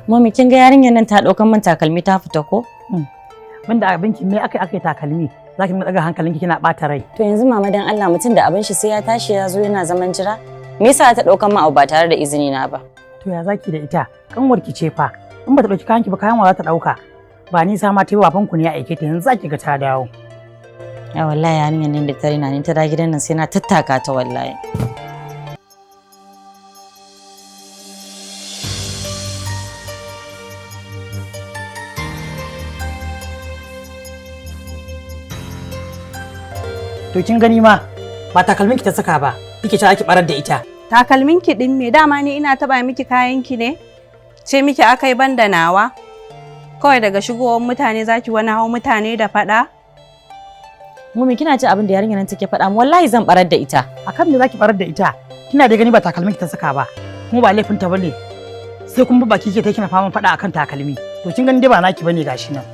Mami kin ga yarinyar nan ta daukan min takalmi ta fita ko? Banda abinki me akai takalmi zaki mun daga hankalinki kina bata rai. To yanzu mama dan Allah mutum da abin shi sai ya tashi ya zo yana zaman jira? Me yasa ta daukan min abu ba tare da izini na ba? To ya zaki da ita? Kanwarki ce fa. In ba ta dauki kayanki ba kayan wa za ta dauka. Ba nisa ma ta yi baban ku ne ya aike ta yanzu zaki ga ta dawo. Ya wallahi yarinyar nan da tare na ta da gidan nan sai na tattaka ta wallahi. To kin gani ma ba takalmin ki ta saka ba kike ci aki barar da ita. Takalmin ki din me dama ni ina taba miki kayan ki ne? Ce miki akai banda nawa. Kawai daga shigowar mutane zaki wani hau mutane da fada? Mummy kina ji abin da yarinyar nan take faɗa mu wallahi zan barar da ita. Akan me zaki barar da ita? Kina da gani ba takalmin ki ta saka ba. Kuma ba laifin ta bane. Sai kun bi baki kike kina faman fada akan takalmi. To kin gani dai ba naki bane gashi nan.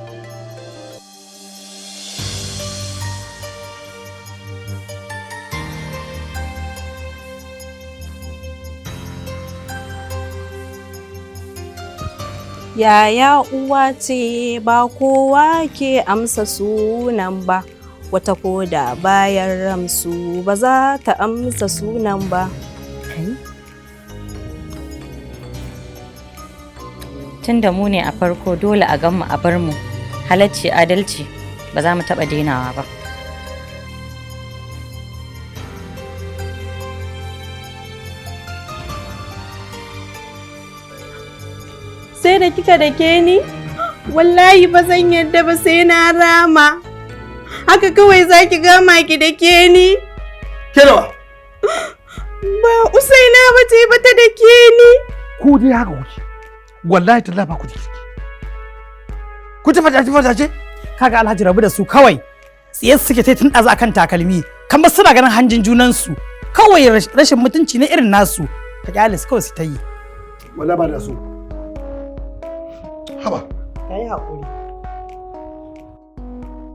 Yaya uwa ce ba kowa ke amsa sunan ba, wata koda bayan ramsu ba za ta amsa sunan ba. Tunda mu ne a farko dole a gan mu a bar mu, halacci adalci ba za mu taɓa dainawa ba. Sai da kika dake ni? Wallahi ba zan yadda ba sai na rama. Haka kawai zaki gama ki dake ni? Kewa. Ba Usaina ba ce ba ta dake ni. Ku dai haka kuke. Wallahi tallahi ba ku ji. Ku ta fata ce? Kaga Alhaji rabu da su kawai. Tsiyar suke tai tun ɗazu akan takalmi. Kamar suna ganin hanjin junansu. Kawai rashin mutunci na irin nasu. Ka kyale su kawai su ta yi. Wallahi ba da su. Haba. Kai hakuri.